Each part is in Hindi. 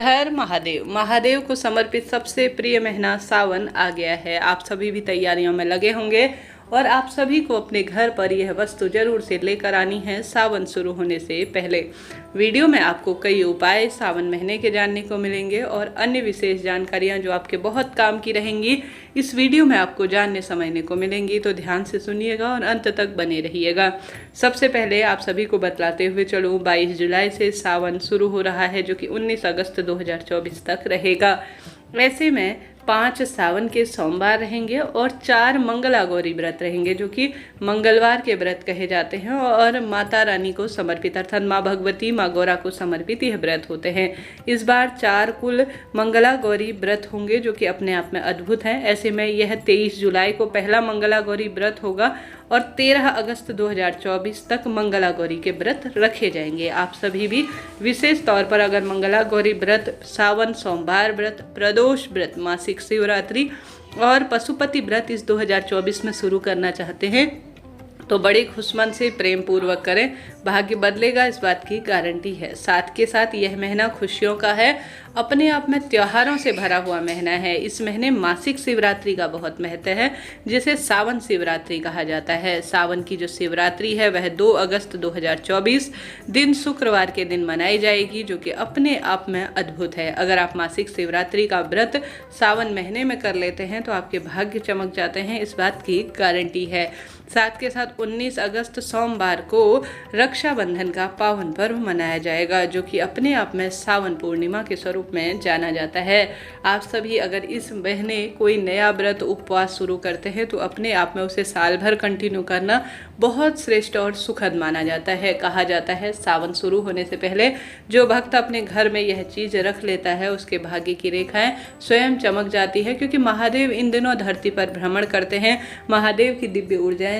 हर महादेव महादेव को समर्पित सबसे प्रिय महीना सावन आ गया है। आप सभी भी तैयारियों में लगे होंगे और आप सभी को अपने घर पर यह वस्तु जरूर से लेकर आनी है सावन शुरू होने से पहले। वीडियो में आपको कई उपाय सावन महीने के जानने को मिलेंगे और अन्य विशेष जानकारियां जो आपके बहुत काम की रहेंगी इस वीडियो में आपको जानने समझने को मिलेंगी, तो ध्यान से सुनिएगा और अंत तक बने रहिएगा। सबसे पहले आप सभी को बतलाते हुए चलूँ 22 जुलाई से सावन शुरू हो रहा है, जो कि 19 अगस्त 2024 तक रहेगा। ऐसे में 5 सावन के सोमवार रहेंगे और 4 मंगला गौरी व्रत रहेंगे, जो कि मंगलवार के व्रत कहे जाते हैं और माता रानी को समर्पित अर्थात माँ भगवती माँ गौरा को समर्पित यह व्रत होते हैं। इस बार 4 कुल मंगला गौरी व्रत होंगे, जो कि अपने आप में अद्भुत है। ऐसे में यह 23 जुलाई को पहला मंगला गौरी व्रत होगा और 13 अगस्त 2024 तक मंगला गौरी के व्रत रखे जाएंगे। आप सभी भी विशेष तौर पर अगर मंगला गौरी व्रत, सावन सोमवार व्रत, प्रदोष व्रत, मासिक शिवरात्रि और पशुपति व्रत इस 2024 में शुरू करना चाहते हैं तो बड़े खुशमन से प्रेम पूर्वक करें, भाग्य बदलेगा, इस बात की गारंटी है। साथ के साथ यह महीना खुशियों का है, अपने आप में त्योहारों से भरा हुआ महीना है। इस महीने मासिक शिवरात्रि का बहुत महत्व है, जिसे सावन शिवरात्रि कहा जाता है। सावन की जो शिवरात्रि है वह 2 अगस्त 2024 दिन शुक्रवार के दिन मनाई जाएगी, जो कि अपने आप में अद्भुत है। अगर आप मासिक शिवरात्रि का व्रत सावन महीने में कर लेते हैं तो आपके भाग्य चमक जाते हैं, इस बात की गारंटी है। साथ के साथ 19 अगस्त सोमवार को रक्षाबंधन का पावन पर्व मनाया जाएगा, जो कि अपने आप में सावन पूर्णिमा के स्वरूप में जाना जाता है। आप सभी अगर इस महीने कोई नया व्रत उपवास शुरू करते हैं तो अपने आप में उसे साल भर कंटिन्यू करना बहुत श्रेष्ठ और सुखद माना जाता है। कहा जाता है सावन शुरू होने से पहले जो भक्त अपने घर में यह चीज रख लेता है उसके भाग्य की रेखाएं स्वयं चमक जाती है, क्योंकि महादेव इन दिनों धरती पर भ्रमण करते हैं। महादेव की दिव्य ऊर्जाएं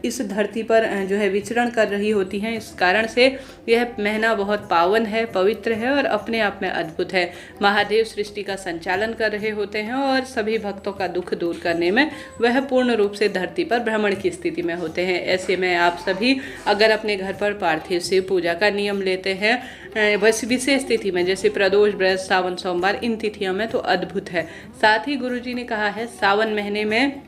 इस धरती पर जो है विचरण कर रही होती हैं। इस कारण से यह महीना बहुत पावन है, पवित्र है और अपने आप में अद्भुत है। महादेव सृष्टि का संचालन कर रहे होते हैं और सभी भक्तों का दुख दूर करने में वह पूर्ण रूप से धरती पर भ्रमण की स्थिति में होते हैं। ऐसे में आप सभी अगर अपने घर पर पार्थिव शिव पूजा का नियम लेते हैं बस विशेष तिथि में, जैसे प्रदोष व्रत, सावन सोमवार, इन तिथियों में, तो अद्भुत है। साथ ही गुरुजी ने कहा है सावन महीने में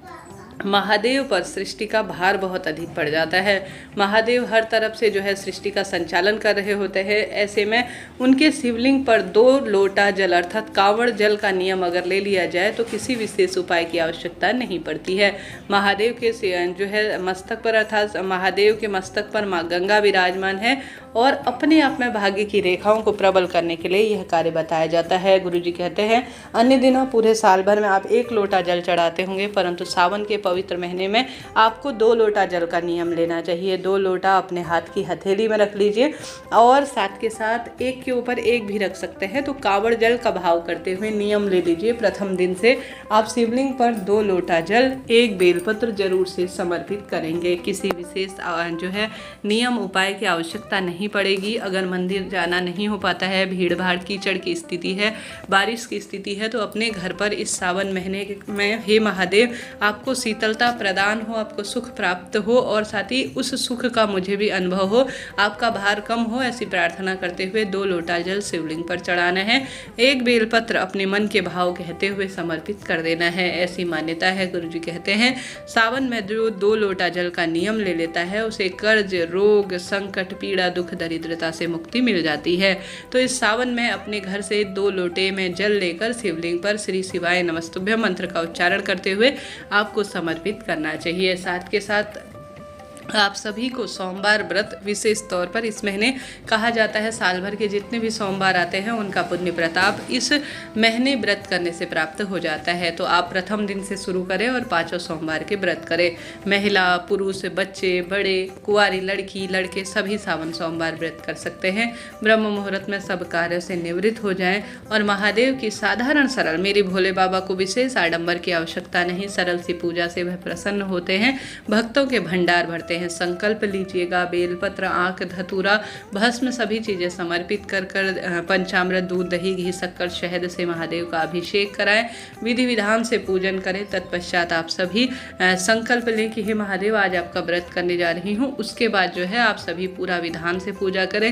महादेव पर सृष्टि का भार बहुत अधिक पड़ जाता है। महादेव हर तरफ से जो है सृष्टि का संचालन कर रहे होते हैं। ऐसे में उनके शिवलिंग पर 2 लोटा जल अर्थात कांवड़ जल का नियम अगर ले लिया जाए तो किसी विशेष उपाय की आवश्यकता नहीं पड़ती है। महादेव के जो है मस्तक पर अर्थात महादेव के मस्तक पर माँ गंगा विराजमान है और अपने आप में भाग्य की रेखाओं को प्रबल करने के लिए यह कार्य बताया जाता है। गुरुजी कहते हैं अन्य दिनों पूरे साल भर में आप 1 लोटा जल चढ़ाते होंगे, परंतु सावन के पवित्र महीने में आपको 2 लोटा जल का नियम लेना चाहिए। 2 लोटा अपने हाथ की हथेली में रख लीजिए और साथ के साथ एक के ऊपर एक भी रख सकते हैं। तो कांवड़ जल का भाव करते हुए नियम ले लीजिए। प्रथम दिन से आप शिवलिंग पर 2 लोटा जल, 1 बेलपत्र जरूर से समर्पित करेंगे। किसी विशेष जो है नियम उपाय की आवश्यकता नहीं पड़ेगी। अगर मंदिर जाना नहीं हो पाता है, भीड़ भाड़ कीचड़ की स्थिति है, बारिश की स्थिति है, तो अपने घर पर इस सावन महीने में हे महादेव आपको शीतलता प्रदान हो, आपको सुख प्राप्त हो और साथ ही उस सुख का मुझे भी अनुभव हो, आपका भार कम हो, ऐसी प्रार्थना करते हुए 2 लोटा जल शिवलिंग पर चढ़ाना है। 1 बेलपत्र अपने मन के भाव कहते हुए समर्पित कर देना है, ऐसी मान्यता है। गुरुजी कहते हैं सावन में जो 2 लोटा जल का नियम ले लेता है उसे कर्ज, रोग, संकट, पीड़ा, दुख, दरिद्रता से मुक्ति मिल जाती है। तो इस सावन में अपने घर से 2 लोटे में जल लेकर शिवलिंग पर श्री शिवाय नमस्तुभ्यम मंत्र का उच्चारण करते हुए आपको समर्पित करना चाहिए। साथ के साथ आप सभी को सोमवार व्रत विशेष तौर पर इस महीने कहा जाता है साल भर के जितने भी सोमवार आते हैं उनका पुण्य प्रताप इस महीने व्रत करने से प्राप्त हो जाता है। तो आप प्रथम दिन से शुरू करें और 5 सोमवार के व्रत करें। महिला, पुरुष, बच्चे, बड़े, कुंवारी लड़की, लड़के सभी सावन सोमवार व्रत कर सकते हैं। ब्रह्म मुहूर्त में सब कार्यों से निवृत्त हो जाएं और महादेव की साधारण सरल, मेरी भोले बाबा को विशेष आडंबर की आवश्यकता नहीं, सरल सी पूजा से वह प्रसन्न होते हैं, भक्तों के भंडार भरते सकते हैं। संकल्प लीजिएगा, बेलपत्र, आँख, धतूरा, भस्म सभी चीज़ें समर्पित कर पंचामृत, दूध, दही, घी, शक्कर, शहद से महादेव का अभिषेक कराएं, विधि विधान से पूजन करें। तत्पश्चात आप सभी संकल्प लें कि हे महादेव आज आपका व्रत करने जा रही हूँ। उसके बाद जो है आप सभी पूरा विधान से पूजा करें।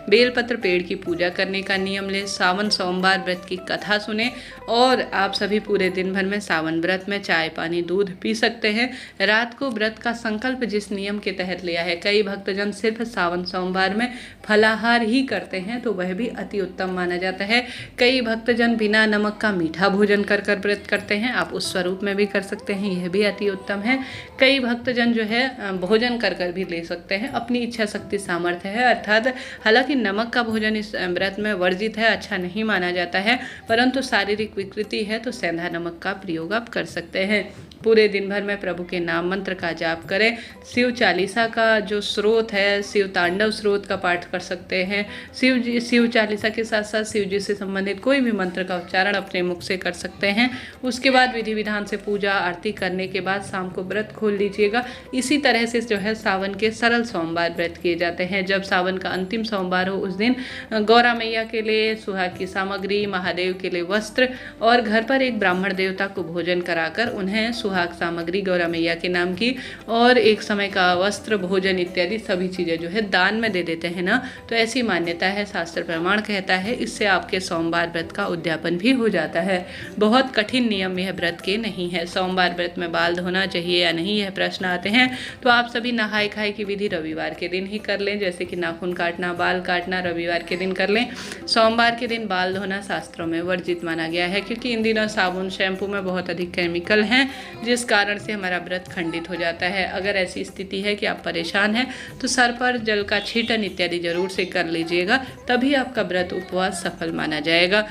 बेलपत्र पेड़ की पूजा करने का नियम लें। सावन सोमवार व्रत की कथा सुने और आप सभी पूरे दिन भर में सावन व्रत में चाय, पानी, दूध पी सकते हैं। रात को व्रत का संकल्प जिस नियम के तहत लिया है, कई भक्तजन सिर्फ सावन सोमवार में फलाहार ही करते हैं तो वह भी अति उत्तम माना जाता है। कई भक्तजन बिना नमक का मीठा भोजन कर व्रत करते हैं, आप उस स्वरूप में भी कर सकते हैं, यह भी अति उत्तम है। कई भक्तजन जो है भोजन कर भी ले सकते हैं, अपनी इच्छा शक्ति सामर्थ्य है। अर्थात हालांकि नमक का भोजन इस व्रत में वर्जित है, अच्छा नहीं माना जाता है, परंतु शारीरिक विकृति है तो सेंधा नमक का प्रयोग आप कर सकते हैं। पूरे दिन भर में प्रभु के नाम मंत्र का जाप करें। शिव चालीसा का जो स्रोत है, शिव तांडव स्रोत का पाठ कर सकते हैं। शिव चालीसा के साथ साथ शिव जी से संबंधित कोई भी मंत्र का उच्चारण अपने मुख से कर सकते हैं। उसके बाद विधि विधान से पूजा आरती करने के बाद शाम को व्रत खोल लीजिएगा। इसी तरह से जो है सावन के सरल सोमवार व्रत किए जाते हैं। जब सावन का अंतिम सोमवार हो उस दिन गौरा मैया के लिए सुहाग की सामग्री, महादेव के लिए वस्त्र और घर पर एक ब्राह्मण देवता को भोजन कराकर उन्हें सुहाग सामग्री गौरा मैया के नाम की और एक समय का वस्त्र, भोजन इत्यादि सभी चीज़ें जो है दान में दे देते हैं ना, तो ऐसी मान्यता है, शास्त्र प्रमाण कहता है। इससे आपके सोमवार व्रत का उद्यापन भी हो जाता है। बहुत कठिन नियम यह व्रत के नहीं है। सोमवार व्रत में बाल धोना चाहिए या नहीं, यह प्रश्न आते हैं तो आप सभी नहाय खाए की विधि रविवार के दिन ही कर लें। जैसे कि नाखून काटना, बाल काटना रविवार के दिन कर लें। सोमवार के दिन बाल धोना शास्त्रों में वर्जित माना गया है, क्योंकि इन दिनों साबुन, शैम्पू में बहुत अधिक केमिकल हैं, जिस कारण से हमारा व्रत खंडित हो जाता है। अगर ऐसी स्थिति है कि आप परेशान हैं तो सर पर जल का छींटन इत्यादि जरूर से कर लीजिएगा, तभी आपका व्रत उपवास सफल माना जाएगा।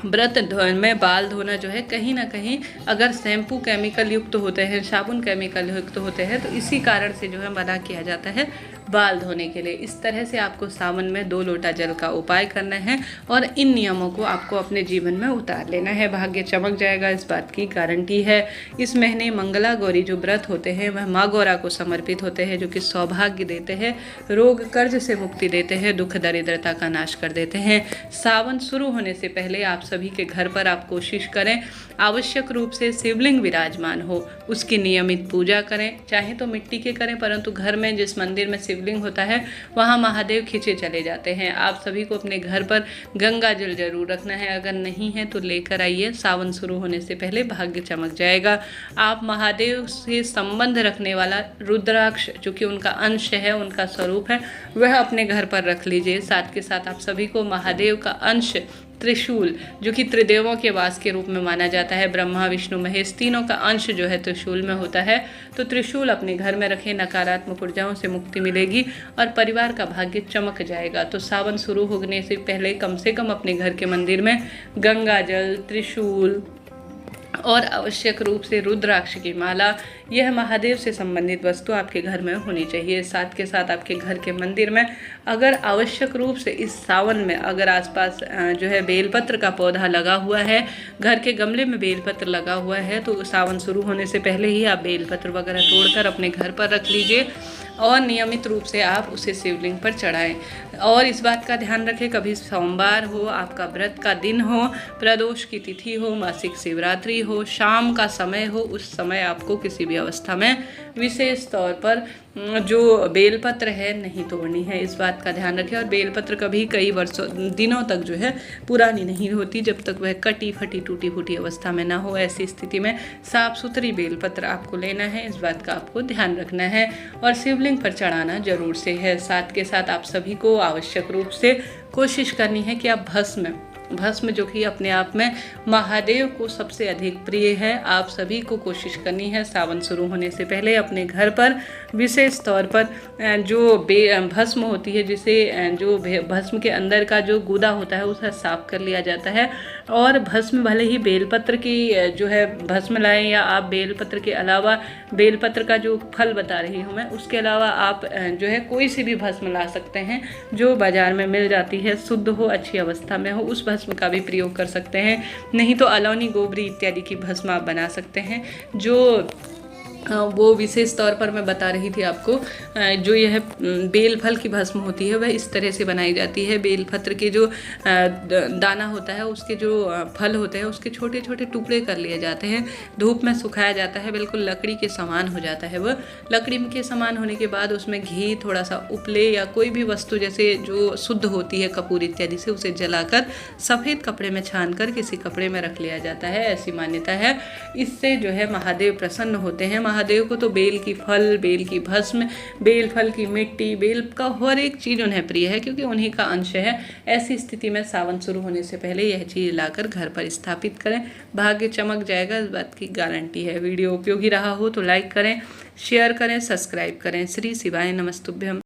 व्रत में बाल धोना जो है कहीं ना कहीं अगर शैम्पू केमिकल युक्त होते हैं, साबुन केमिकल युक्त होते हैं, तो इसी कारण से जो है मना किया जाता है बाल धोने के लिए। इस तरह से आपको सावन में 2 लोटा जल का उपाय करना है और इन नियमों को आपको अपने जीवन में उतार लेना है। भाग्य चमक जाएगा, इस बात की गारंटी है। इस महीने मंगला गौरी जो व्रत होते हैं वह माँ गौरा को समर्पित होते हैं, जो कि सौभाग्य देते हैं, रोग कर्ज से मुक्ति देते हैं, दुख दरिद्रता का नाश कर देते हैं। सावन शुरू होने से पहले आप सभी के घर पर आप कोशिश करें आवश्यक रूप से शिवलिंग विराजमान हो, उसकी नियमित पूजा करें। चाहे तो मिट्टी के करें, परंतु घर में जिस मंदिर में शिवलिंग होता है वहाँ महादेव खींचे चले जाते हैं। आप सभी को अपने घर पर गंगा जल जरूर रखना है, अगर नहीं है तो लेकर आइए। सावन शुरू होने से पहले भाग्य चमक जाएगा। आप महादेव से संबंध रखने वाला रुद्राक्ष, जो कि उनका अंश है, उनका स्वरूप है, वह अपने घर पर रख लीजिए। साथ के साथ आप सभी को महादेव का अंश त्रिशूल, जो कि त्रिदेवों के वास के रूप में माना जाता है, ब्रह्मा, विष्णु, महेश तीनों का अंश जो है त्रिशूल में होता है, तो त्रिशूल अपने घर में रखें। नकारात्मक ऊर्जाओं से मुक्ति मिलेगी और परिवार का भाग्य चमक जाएगा। तो सावन शुरू होने से पहले कम से कम अपने घर के मंदिर में गंगा जल, त्रिशूल और आवश्यक रूप से रुद्राक्ष की माला, यह महादेव से संबंधित वस्तु आपके घर में होनी चाहिए। साथ के साथ आपके घर के मंदिर में अगर आवश्यक रूप से इस सावन में अगर आसपास जो है बेलपत्र का पौधा लगा हुआ है, घर के गमले में बेलपत्र लगा हुआ है, तो सावन शुरू होने से पहले ही आप बेलपत्र वगैरह तोड़कर अपने घर पर रख लीजिए और नियमित रूप से आप उसे शिवलिंग पर चढ़ाएं। और इस बात का ध्यान रखें, कभी सोमवार हो, आपका व्रत का दिन हो, प्रदोष की तिथि हो, मासिक शिवरात्रि हो, शाम का समय हो, उस समय आपको किसी भी अवस्था में विशेष तौर पर जो बेलपत्र है नहीं तोड़नी है। इस बात का ध्यान रखें। और बेलपत्र कभी कई वर्षों दिनों तक जो है पुरानी नहीं होती, जब तक वह कटी फटी टूटी फूटी अवस्था में ना हो। ऐसी स्थिति में साफ सुथरी बेलपत्र आपको लेना है, इस बात का आपको ध्यान रखना है और शिवलिंग पर चढ़ाना जरूर से है। साथ के साथ आप सभी को आवश्यक रूप से कोशिश करनी है कि आप भस्म जो कि अपने आप में महादेव को सबसे अधिक प्रिय है, आप सभी को कोशिश करनी है सावन शुरू होने से पहले अपने घर पर विशेष तौर पर जो भस्म होती है, जिसे जो भस्म के अंदर का जो गूदा होता है उसे साफ कर लिया जाता है। और भस्म भले ही बेलपत्र की जो है भस्म लाएं, या आप बेलपत्र के अलावा बेलपत्र का जो फल बता रही हूँ मैं, उसके अलावा आप जो है कोई सी भी भस्म ला सकते हैं जो बाजार में मिल जाती है, शुद्ध हो, अच्छी अवस्था में हो, उस भस्म का भी प्रयोग कर सकते हैं। नहीं तो अलौनी, गोबरी इत्यादि की भस्म आप बना सकते हैं, जो वो विशेष तौर पर मैं बता रही थी आपको, जो यह बेल फल की भस्म होती है वह इस तरह से बनाई जाती है। बेल पत्र के जो दाना होता है, उसके जो फल होते हैं, उसके छोटे छोटे टुकड़े कर लिए जाते हैं, धूप में सुखाया जाता है, बिल्कुल लकड़ी के समान हो जाता है। वह लकड़ी के समान होने के बाद उसमें घी, थोड़ा सा उपले या कोई भी वस्तु जैसे जो शुद्ध होती है कपूर इत्यादि से, उसे जलाकर सफ़ेद कपड़े में छान कर किसी कपड़े में रख लिया जाता है। ऐसी मान्यता है। इससे जो है महादेव प्रसन्न होते हैं। महादेव को तो बेल की फल, बेल की भस्म, बेल फल की मिट्टी, बेल का हर एक चीज़ उन्हें प्रिय है, क्योंकि उन्हीं का अंश है। ऐसी स्थिति में सावन शुरू होने से पहले यह चीज़ लाकर घर पर स्थापित करें, भाग्य चमक जाएगा, इस बात की गारंटी है। वीडियो उपयोगी रहा हो तो लाइक करें, शेयर करें, सब्सक्राइब करें। श्री शिवाय नमस्तुभ्यम।